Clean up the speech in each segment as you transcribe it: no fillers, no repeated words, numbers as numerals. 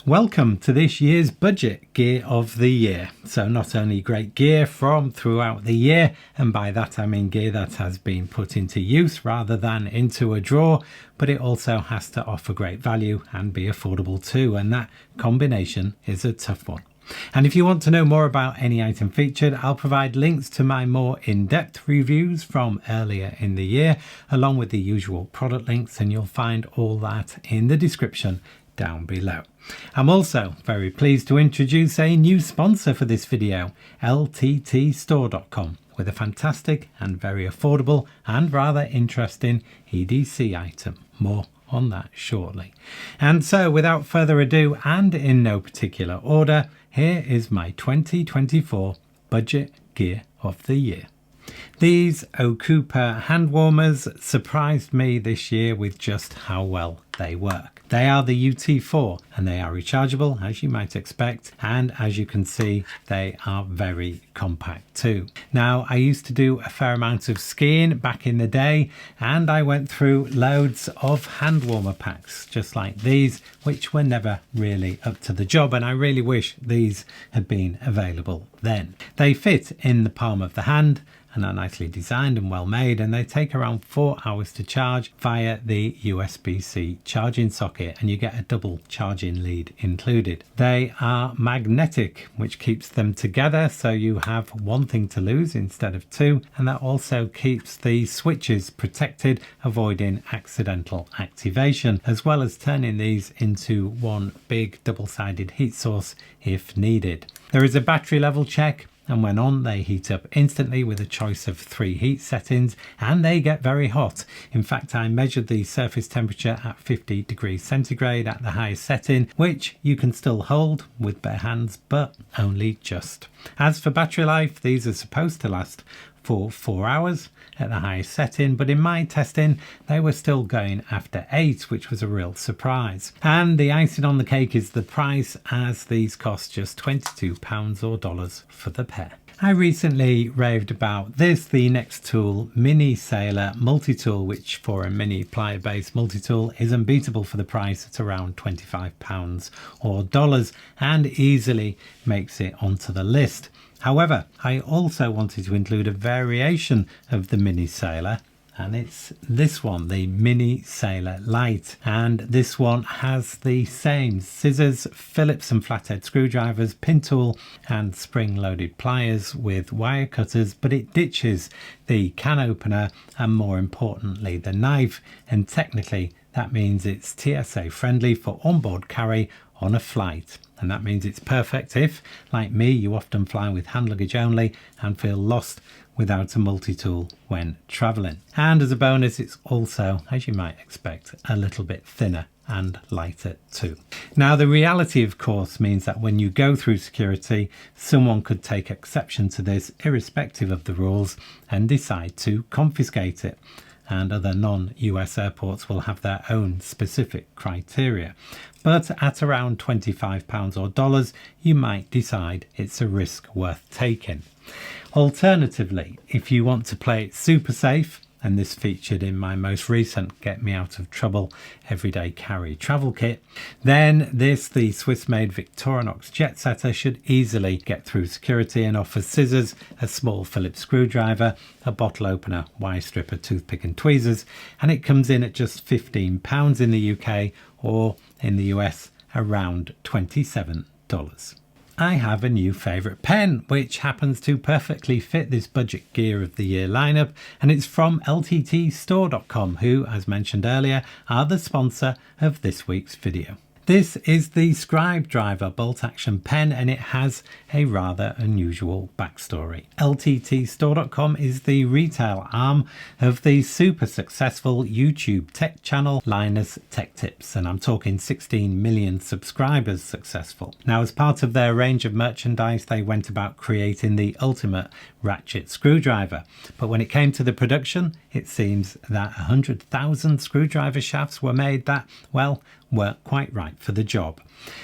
Welcome to this year's budget gear of the year. So not only great gear from throughout the year, and by that I mean gear that has been put into use rather than into a drawer, but it also has to offer great value and be affordable too, and that combination is a tough one. And if you want to know more about any item featured, I'll provide links to my more in-depth reviews from earlier in the year, along with the usual product links, and you'll find all that in the description down below. I'm also very pleased to introduce a new sponsor for this video, lttstore.com, with a fantastic and very affordable and rather interesting EDC item. More on that shortly. And so without further ado, and in no particular order, here is my 2024 budget gear of the year. These Ocoopa Handwarmers surprised me this year with just how well they work. They are the UT4 and they are rechargeable, as you might expect, and as you can see they are very compact too. Now, I used to do a fair amount of skiing back in the day, and I went through loads of hand warmer packs just like these, which were never really up to the job, and I really wish these had been available then. They fit in the palm of the hand and are nicely designed and well made, and they take around 4 hours to charge via the USB-C charging socket, and you get a double charging lead included. They are magnetic, which keeps them together so you have one thing to lose instead of two, and that also keeps the switches protected, avoiding accidental activation, as well as turning these into one big double-sided heat source if needed. There is a battery level check, and when on they heat up instantly with a choice of 3 heat settings, and they get very hot. In fact, I measured the surface temperature at 50 degrees centigrade at the highest setting, which you can still hold with bare hands, but only just. As for battery life, these are supposed to last for 4 hours at the highest setting, but in my testing they were still going after 8, which was a real surprise. And the icing on the cake is the price, as these cost just £22 or dollars for the pair. I recently raved about this, the Nextool Mini Sailor multi-tool, which for a mini plier based multi-tool is unbeatable for the price at around £25 or dollars, and easily makes it onto the list. However, I also wanted to include a variation of the Mini Sailor, and it's this one, the Mini Sailor Lite. And this one has the same scissors, Phillips and flathead screwdrivers, pin tool and spring-loaded pliers with wire cutters, but it ditches the can opener and, more importantly, the knife. And technically that means it's TSA friendly for onboard carry on a flight. And that means it's perfect if, like me, you often fly with hand luggage only and feel lost without a multi-tool when traveling. And as a bonus, it's also, as you might expect, a little bit thinner and lighter too. Now, the reality, of course, means that when you go through security, someone could take exception to this, irrespective of the rules, and decide to confiscate it. And other non-US airports will have their own specific criteria. But at around £25 or dollars, you might decide it's a risk worth taking. Alternatively, if you want to play it super safe, and this featured in my most recent Get Me Out of Trouble Everyday Carry travel kit, then the Swiss-made Victorinox Jetsetter should easily get through security and offers scissors, a small Phillips screwdriver, a bottle opener, wire stripper, toothpick and tweezers, and it comes in at just £15 in the UK, or in the US around $27. I have a new favourite pen, which happens to perfectly fit this budget gear of the year lineup, and it's from lttstore.com, who, as mentioned earlier, are the sponsor of this week's video. This is the Scribedriver bolt action pen, and it has a rather unusual backstory. lttstore.com is the retail arm of the super successful YouTube tech channel Linus Tech Tips, and I'm talking 16 million subscribers successful. Now, as part of their range of merchandise, they went about creating the ultimate ratchet screwdriver, but when it came to the production, it seems that 100,000 screwdriver shafts were made that, well, weren't quite right for the job.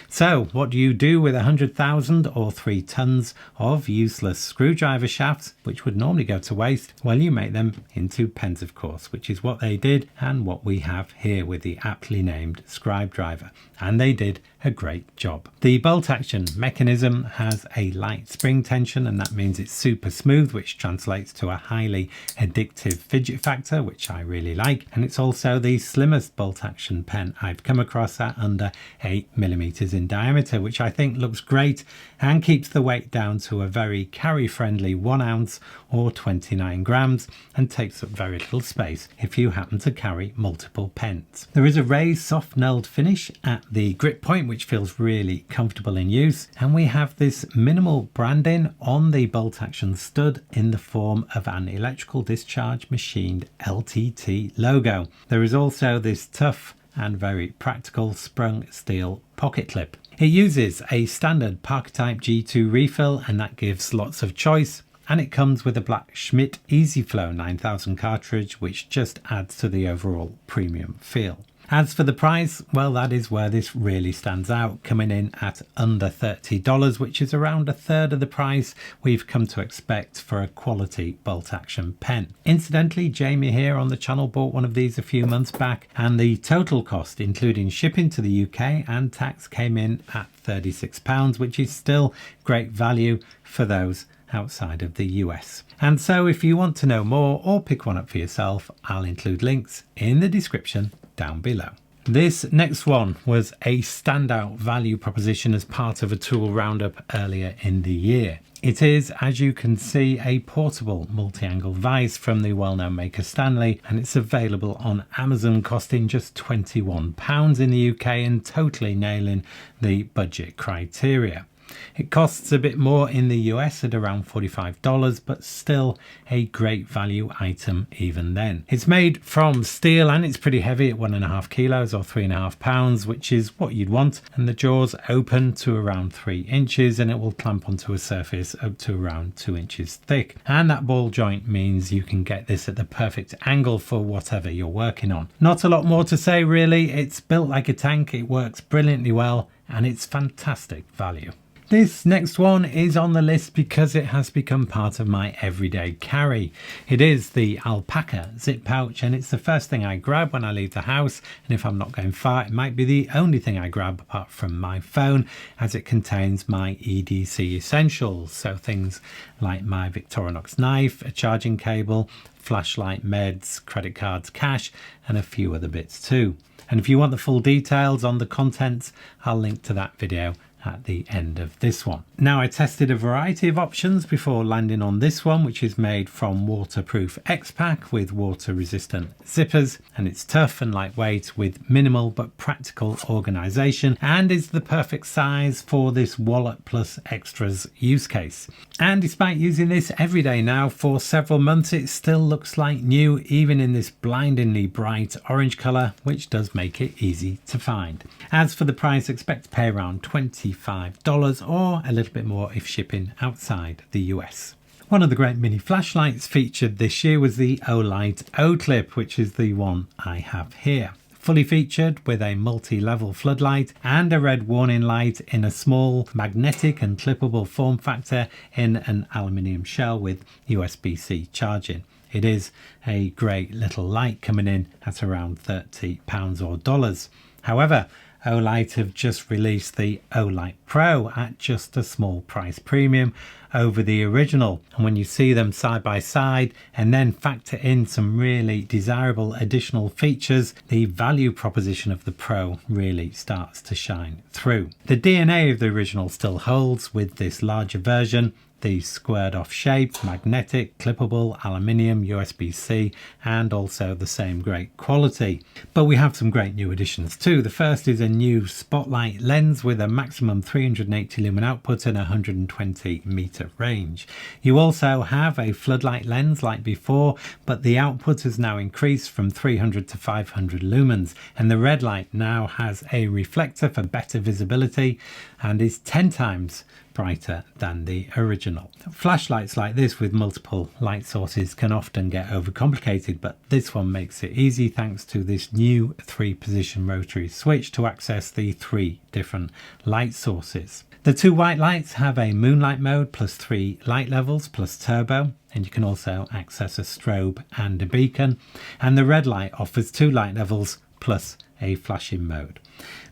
So what do you do with 100,000 or 3 tons of useless screwdriver shafts, which would normally go to waste? Well, you make them into pens, of course, which is what they did and what we have here with the aptly named Scribedriver. And they did a great job. The bolt action mechanism has a light spring tension, and that means it's super smooth, which translates to a highly addictive fidget factor, which I really like. And it's also the slimmest bolt action pen I've come across at under 8mm in diameter, which I think looks great and keeps the weight down to a very carry friendly 1 ounce or 29 grams and takes up very little space if you happen to carry multiple pens. There is a raised soft knurled finish at the grip point, which feels really comfortable in use, and we have this minimal branding on the bolt action stud in the form of an electrical discharge machined LTT logo. There is also this tough and very practical sprung steel pocket clip. It uses a standard Parker Type G2 refill, and that gives lots of choice, and it comes with a black Schmidt EasyFlow 9000 cartridge, which just adds to the overall premium feel. As for the price, well, that is where this really stands out, coming in at under $30, which is around a third of the price we've come to expect for a quality bolt action pen. Incidentally, Jamie here on the channel bought one of these a few months back, and the total cost, including shipping to the UK and tax, came in at £36, which is still great value for those outside of the US. And so if you want to know more or pick one up for yourself, I'll include links in the description down below. This next one was a standout value proposition as part of a tool roundup earlier in the year. It is, as you can see, a portable multi-angle vise from the well-known maker Stanley, and it's available on Amazon, costing just £21 in the UK and totally nailing the budget criteria. It costs a bit more in the US at around $45, but still a great value item even then. It's made from steel and it's pretty heavy at 1.5 kilos or 3.5 pounds, which is what you'd want. And the jaws open to around 3 inches, and it will clamp onto a surface up to around 2 inches thick. And that ball joint means you can get this at the perfect angle for whatever you're working on. Not a lot more to say really. It's built like a tank, it works brilliantly well, and it's fantastic value. This next one is on the list because it has become part of my everyday carry. It is the Alpaka Zip Pouch, and it's the first thing I grab when I leave the house, and if I'm not going far, it might be the only thing I grab apart from my phone, as it contains my EDC essentials, so things like my Victorinox knife, a charging cable, flashlight, meds, credit cards, cash, and a few other bits too. And if you want the full details on the contents, I'll link to that video at the end of this one. Now, I tested a variety of options before landing on this one, which is made from waterproof X-Pack with water resistant zippers, and it's tough and lightweight with minimal but practical organization, and is the perfect size for this wallet plus extras use case. And despite using this every day now for several months, it still looks like new, even in this blindingly bright orange color, which does make it easy to find. As for the price, expect to pay around $25 or a little bit more if shipping outside the US. One of the great mini flashlights featured this year was the Olight Oclip, which is the one I have here. Fully featured with a multi-level floodlight and a red warning light in a small magnetic and clippable form factor in an aluminium shell with USB-C charging. It is a great little light, coming in at around £30 or dollars. However, Olight have just released the Olight Pro at just a small price premium over the original, and when you see them side by side and then factor in some really desirable additional features, the value proposition of the Pro really starts to shine through. The DNA of the original still holds with this larger version, the squared off shape, magnetic, clippable, aluminium, USB-C, and also the same great quality. But we have some great new additions too. The first is a new spotlight lens with a maximum 380 lumen output and 120 meter range. You also have a floodlight lens like before, but the output has now increased from 300 to 500 lumens, and the red light now has a reflector for better visibility and is 10 times brighter than the original. Flashlights like this with multiple light sources can often get overcomplicated, but this one makes it easy thanks to this new 3-position rotary switch to access the 3 different light sources. The 2 white lights have a moonlight mode plus 3 light levels plus turbo, and you can also access a strobe and a beacon, and the red light offers 2 light levels plus a flashing mode.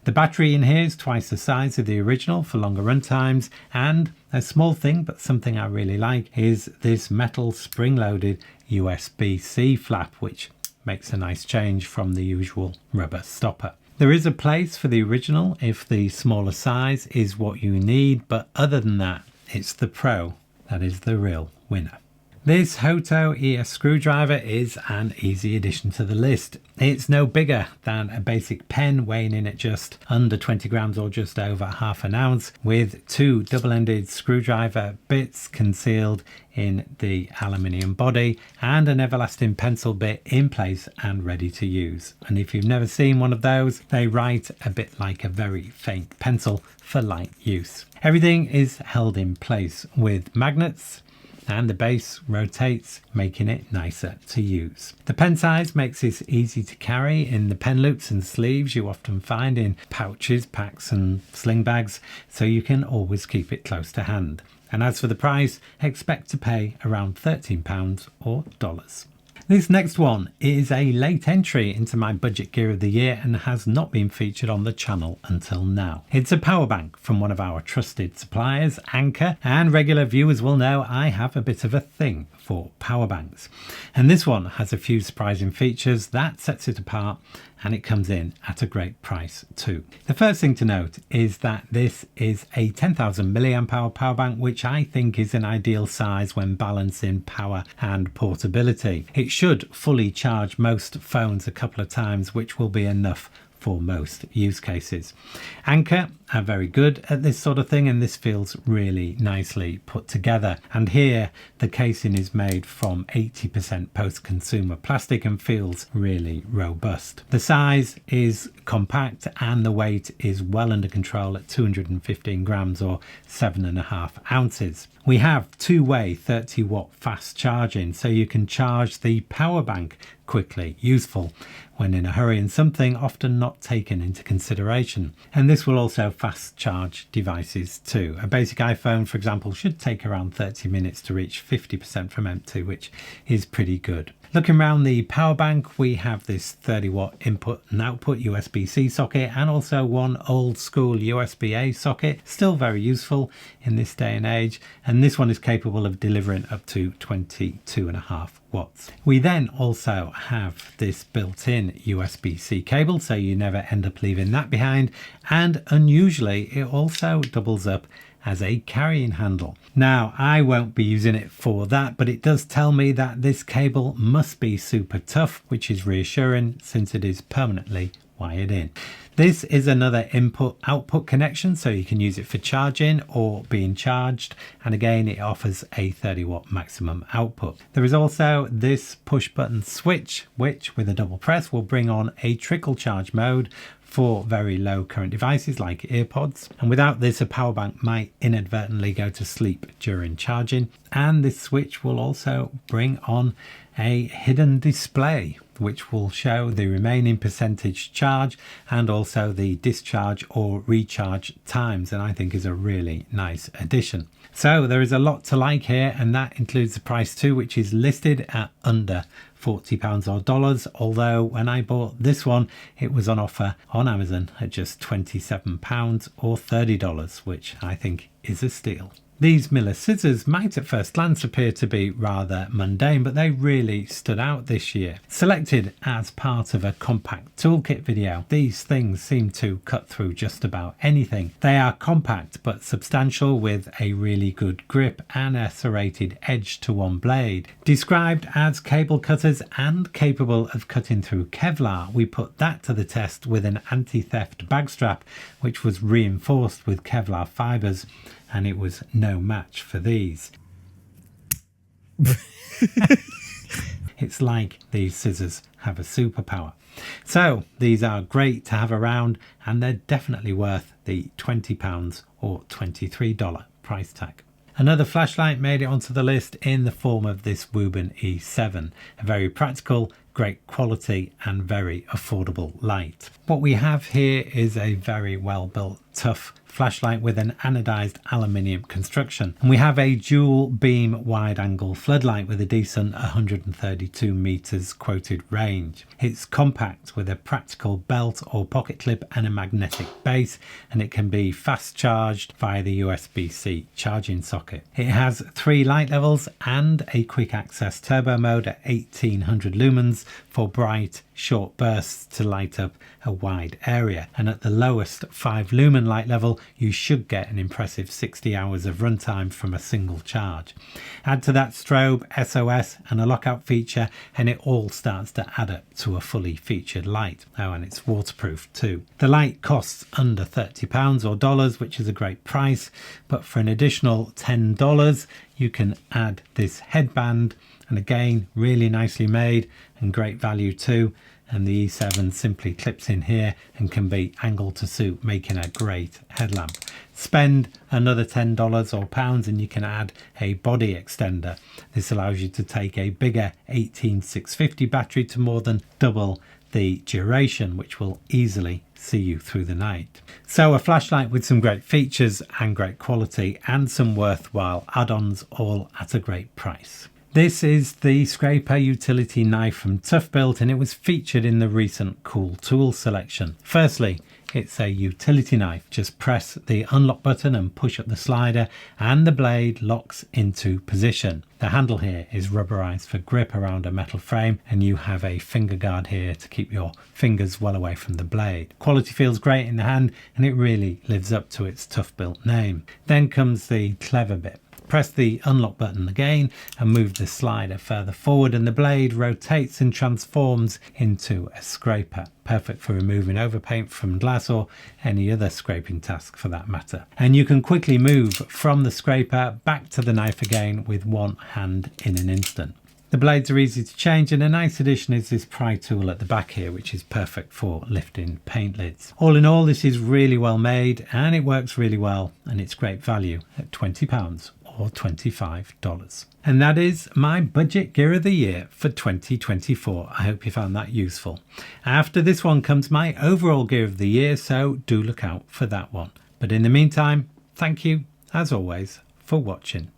The battery in here is twice the size of the original for longer run times, and a small thing but something I really like is this metal spring-loaded USB-C flap, which makes a nice change from the usual rubber stopper. There is a place for the original if the smaller size is what you need, but other than that, it's the Pro that is the real winner. This Hoto ES Screwdriver is an easy addition to the list. It's no bigger than a basic pen, weighing in at just under 20 grams or just over half an ounce, with two double-ended screwdriver bits concealed in the aluminium body and an everlasting pencil bit in place and ready to use. And if you've never seen one of those, they write a bit like a very faint pencil for light use. Everything is held in place with magnets, and the base rotates, making it nicer to use. The pen size makes this easy to carry in the pen loops and sleeves you often find in pouches, packs and sling bags, so you can always keep it close to hand. And as for the price, expect to pay around £13 or dollars. This next one is a late entry into my budget gear of the year and has not been featured on the channel until now. It's a power bank from one of our trusted suppliers, Anker, and regular viewers will know I have a bit of a thing for power banks. And this one has a few surprising features that sets it apart, and it comes in at a great price too. The first thing to note is that this is a 10,000 milliamp hour power bank, which I think is an ideal size when balancing power and portability. It should fully charge most phones a couple of times, which will be enough for most use cases. Anker are very good at this sort of thing, and this feels really nicely put together. And here the casing is made from 80% post-consumer plastic and feels really robust. The size is compact and the weight is well under control at 215 grams or 7.5 ounces. We have two-way 30 watt fast charging, so you can charge the power bank quickly, useful when in a hurry and something often not taken into consideration. And this will also fast charge devices too. A basic iPhone, for example, should take around 30 minutes to reach 50% from empty, which is pretty good. Looking around the power bank, we have this 30 watt input and output USB-C socket and also one old school USB-A socket, still very useful in this day and age, and this one is capable of delivering up to 22.5 watts. We then also have this built-in USB-C cable, so you never end up leaving that behind, and unusually it also doubles up as a carrying handle. Now, I won't be using it for that, but it does tell me that this cable must be super tough, which is reassuring since it is permanently wired in. This is another input-output connection, so you can use it for charging or being charged, and again it offers a 30 watt maximum output. There is also this push button switch, which with a double press will bring on a trickle charge mode for very low current devices like earpods, and without this a power bank might inadvertently go to sleep during charging. And this switch will also bring on a hidden display which will show the remaining percentage charge and also the discharge or recharge times, and I think is a really nice addition. So there is a lot to like here, and that includes the price too, which is listed at under £40 or dollars, although when I bought this one it was on offer on Amazon at just £27 or $30, which I think is a steal. These Miller scissors might at first glance appear to be rather mundane, but they really stood out this year. Selected as part of a compact toolkit video, these things seem to cut through just about anything. They are compact but substantial, with a really good grip and a serrated edge to one blade. Described as cable cutters and capable of cutting through Kevlar, we put that to the test with an anti-theft bag strap, which was reinforced with Kevlar fibres, and it was no match for these. It's like these scissors have a superpower. So these are great to have around, and they're definitely worth the £20 or $23 price tag. Another flashlight made it onto the list in the form of this Wuben E7, a very practical, great quality and very affordable light. What we have here is a very well built, tough flashlight with an anodized aluminium construction, and we have a dual beam wide angle floodlight with a decent 132 meters quoted range. It's compact with a practical belt or pocket clip and a magnetic base, and it can be fast charged via the USB-C charging socket. It has 3 light levels and a quick access turbo mode at 1800 lumens for bright short bursts to light up a wide area, and at the lowest 5 lumen light level you should get an impressive 60 hours of runtime from a single charge. Add to that strobe, SOS and a lockout feature and it all starts to add up to a fully featured light. Oh, and it's waterproof too. The light costs under £30 or dollars, which is a great price, but for an additional $10 you can add this headband, and again really nicely made and great value too. And the E7 simply clips in here and can be angled to suit, making a great headlamp. Spend another $10 or pounds and you can add a body extender. This allows you to take a bigger 18650 battery to more than double the duration, which will easily see you through the night. So a flashlight with some great features and great quality and some worthwhile add-ons, all at a great price. This is the scraper utility knife from Toughbuilt, and it was featured in the recent Cool Tools selection. Firstly, it's a utility knife. Just press the unlock button and push up the slider and the blade locks into position. The handle here is rubberized for grip around a metal frame, and you have a finger guard here to keep your fingers well away from the blade. Quality feels great in the hand and it really lives up to its Toughbuilt name. Then comes the clever bit. Press the unlock button again and move the slider further forward and the blade rotates and transforms into a scraper. Perfect for removing overpaint from glass or any other scraping task for that matter. And you can quickly move from the scraper back to the knife again with one hand in an instant. The blades are easy to change, and a nice addition is this pry tool at the back here, which is perfect for lifting paint lids. All in all, this is really well made and it works really well, and it's great value at £20 or $25. And that is my budget gear of the year for 2024. I hope you found that useful. After this one comes my overall gear of the year, so do look out for that one. But in the meantime, thank you as always for watching.